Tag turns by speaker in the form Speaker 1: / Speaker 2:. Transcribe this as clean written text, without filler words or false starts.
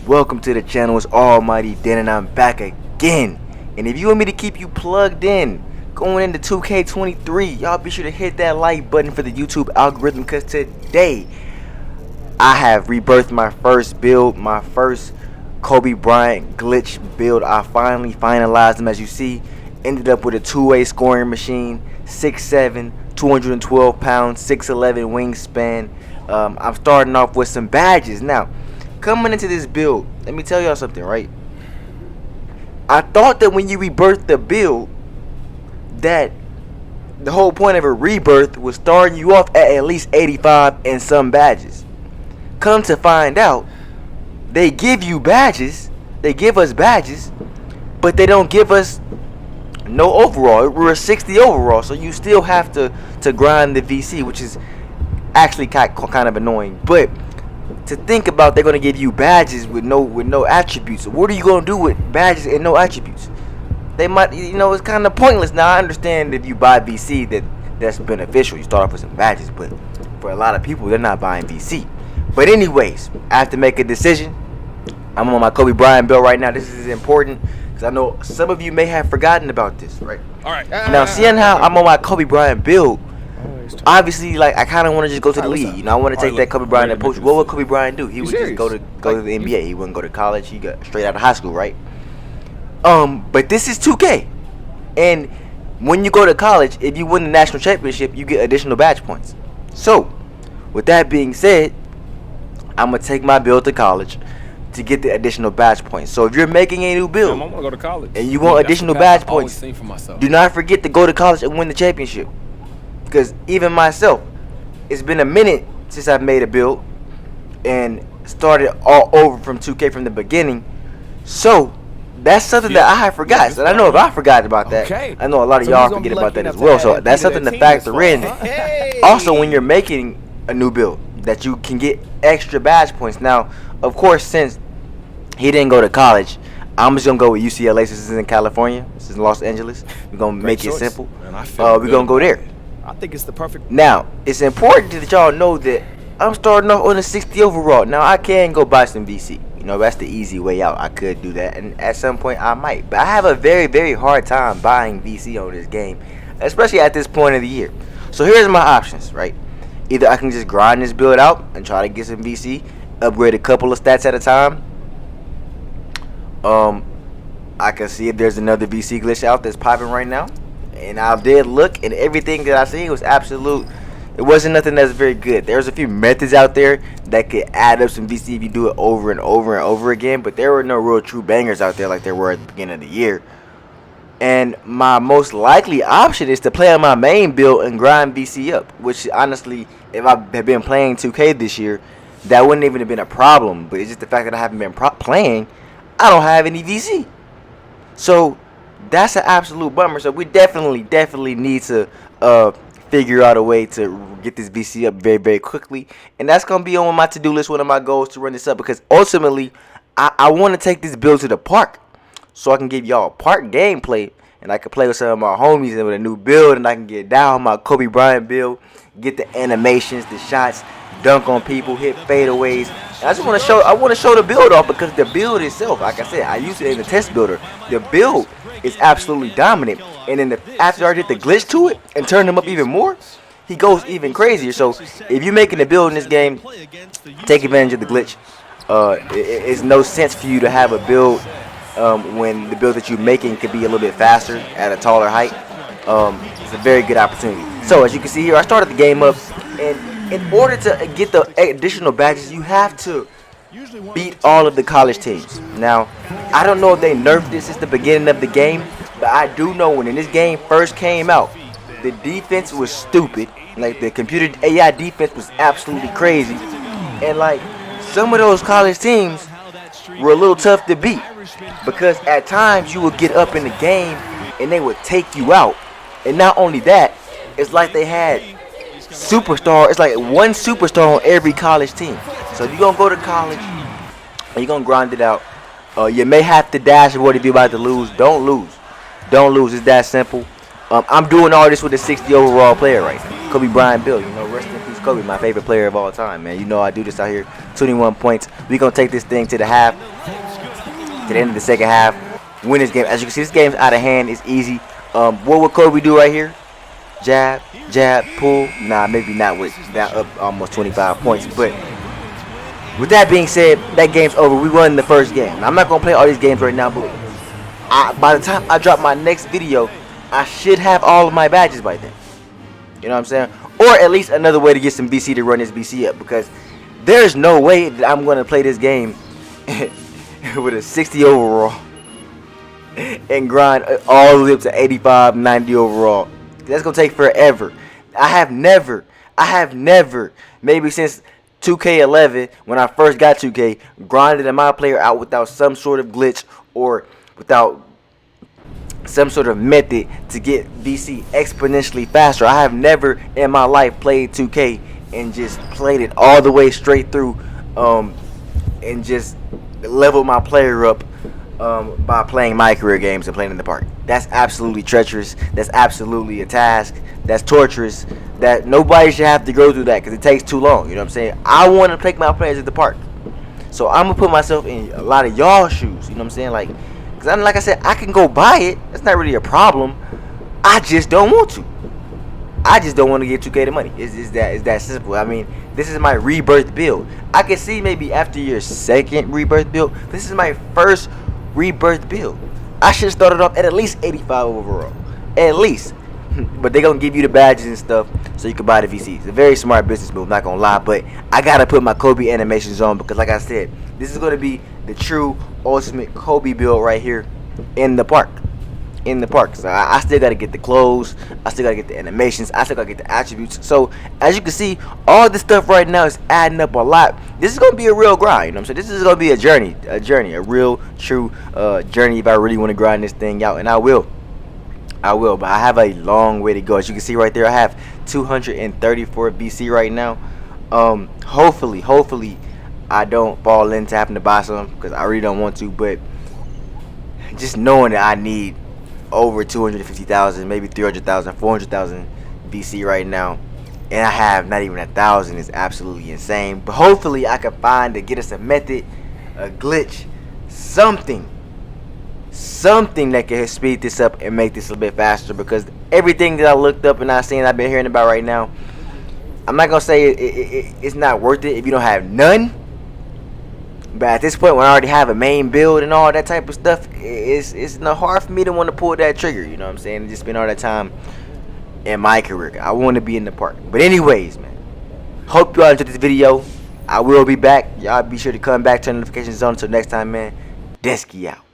Speaker 1: Welcome to the channel. It's Almighty Den, and I'm back again. And if you want me to keep you plugged in going into 2K23, y'all be sure to hit that like button for the YouTube algorithm, because today I have rebirthed my first build, my first Kobe Bryant glitch build. I finally finalized them. As you see, ended up with a two-way scoring machine, 6'7", 212 pounds, 6'11" wingspan. I'm starting off with some badges. Now, coming into this build, let me tell y'all something, right? I thought that when you rebirth the build, that the whole point of a rebirth was starting you off at least 85 and some badges. Come to find out, they give you badges, they give us badges, but they don't give us no overall. We're a 60 overall, so you still have to grind the VC, which is actually kind of annoying. But to think about, they're gonna give you badges with no attributes. So what are you gonna do with badges and no attributes? They might, it's kind of pointless. Now I understand if you buy VC that's beneficial. You start off with some badges, but for a lot of people, they're not buying VC. But anyways, I have to make a decision. I'm on my Kobe Bryant build right now. This is important because I know some of you may have forgotten about this, right?
Speaker 2: All right.
Speaker 1: Now, seeing how I'm on my Kobe Bryant build, obviously, like, I kind of want to just go to the league. I want to take that Kobe Bryant approach. What would Kobe Bryant do? He would just go to the NBA. He wouldn't go to college. He got straight out of high school, right? But this is 2K, and when you go to college, if you win the national championship, you get additional badge points. So, with that being said, I'm gonna take my build to college to get the additional badge points. So if you're making a new build,
Speaker 2: I want to go to college,
Speaker 1: and you want additional badge points, do not forget to go to college and win the championship. Because even myself, it's been a minute since I've made a build and started all over from 2K from the beginning. So that's something that I forgot. So I know if I forgot about that, I know a lot of y'all forget about that as well. So that's something to factor in. Also, when you're making a new build, that you can get extra badge points. Now, of course, since he didn't go to college, I'm just gonna go with UCLA. Since this is in California, this is in Los Angeles. We're gonna make it simple. We're gonna go there.
Speaker 3: I think it's the perfect.
Speaker 1: Now, it's important that y'all know that I'm starting off on a 60 overall. Now, I can go buy some VC. That's the easy way out. I could do that, and at some point I might. But I have a very, very hard time buying VC on this game, especially at this point of the year. So here's my options, right? Either I can just grind this build out and try to get some VC, upgrade a couple of stats at a time. I can see if there's another VC glitch out that's popping right now. And I did look, and everything that I seen was absolute. It wasn't nothing that's very good. There's a few methods out there that could add up some VC if you do it over and over and over again, but there were no real true bangers out there like there were at the beginning of the year. And my most likely option is to play on my main build and grind VC up, which honestly, if I had been playing 2K this year, that wouldn't even have been a problem. But it's just the fact that I haven't been playing, I don't have any VC. So that's an absolute bummer. So we definitely need to figure out a way to get this VC up very, very quickly. And that's going to be on my to-do list, one of my goals, to run this up. Because ultimately, I want to take this build to the park, so I can give y'all park gameplay. And I can play with some of my homies and with a new build. And I can get down my Kobe Bryant build, get the animations, the shots, dunk on people, hit fadeaways. And I just want to show the build off, because the build itself, like I said, I used it in the test builder. The build is absolutely dominant, and then after I did the glitch to it and turned him up even more, he goes even crazier. So if you're making a build in this game, take advantage of the glitch. It's no sense for you to have a build when the build that you're making could be a little bit faster at a taller height. It's a very good opportunity. So as you can see here, I started the game up, and in order to get the additional badges, you have to beat all of the college teams. Now, I don't know if they nerfed this since the beginning of the game, but I do know when this game first came out, the defense was stupid. Like, the computer AI defense was absolutely crazy, and like, some of those college teams were a little tough to beat, because at times you would get up in the game and they would take you out. And not only that, it's like they had superstar. It's like one superstar on every college team. So if you're gonna go to college and you're gonna grind it out, you may have to dashboard if you're about to lose. Don't lose. It's that simple. I'm doing all this with a 60 overall player right now, Kobe Bryant build. Rest in peace, Kobe, my favorite player of all time, man. You know I do this out here. 21 points. We gonna take this thing to the half, to the end of the second half. Win this game. As you can see, this game's out of hand. It's easy. What would Kobe do right here? Jab, jab, pull. Nah, maybe not with that up almost 25 points. But with that being said, that game's over. We won the first game. Now, I'm not gonna play all these games right now, but by the time I drop my next video, I should have all of my badges by then. You know what I'm saying? Or at least another way to get some BC to run this BC up, because there's no way that I'm going to play this game with a 60 overall and grind all the way up to 85, 90 overall. That's going to take forever. I have never, maybe since 2K11, when I first got 2K, grinded my player out without some sort of glitch or without some sort of method to get VC exponentially faster. I have never in my life played 2K and just played it all the way straight through and just leveled my player up by playing my career games and playing in the park. That's absolutely treacherous. That's absolutely a task. That's torturous. That nobody should have to go through that, because it takes too long. You know what I'm saying? I want to take my players at the park, so I'm gonna put myself in a lot of y'all shoes. You know what I'm saying? Like I said, I can go buy it. That's not really a problem. I just don't want to. I just don't want to give 2K the money. It's that simple. I mean, this is my rebirth build. I can see maybe after your second rebirth build, this is my first rebirth build. I should have started off at least 85 overall. At least. But they're going to give you the badges and stuff so you can buy the VC. It's a very smart business move, not going to lie. But I got to put my Kobe animations on, because like I said, this is going to be the true ultimate Kobe build right here in the park. So I still got to get the clothes. I still got to get the animations. I still got to get the attributes. So as you can see, all this stuff right now is adding up a lot. This is going to be a real grind. You know what I'm saying? This is going to be a journey, a real, true journey if I really want to grind this thing out. And I will. But I have a long way to go. As you can see right there, I have 234 BC right now. Hopefully I don't fall into having to buy some, because I really don't want to. But just knowing that I need over 250,000, maybe 300,000, 400,000 BC right now, and I have not even 1,000 is absolutely insane. But hopefully I can find to get us a method, a glitch, something that can speed this up and make this a little bit faster, because everything that I looked up and I've been hearing about right now, I'm not gonna say it's not worth it if you don't have none. But at this point, when I already have a main build and all that type of stuff, it's not hard for me to want to pull that trigger. You know what I'm saying? And just spend all that time in my career. I want to be in the park. But anyways, man, hope you all enjoyed this video. I will be back. Y'all be sure to come back, turn the notifications on. Until next time, man. Desky out.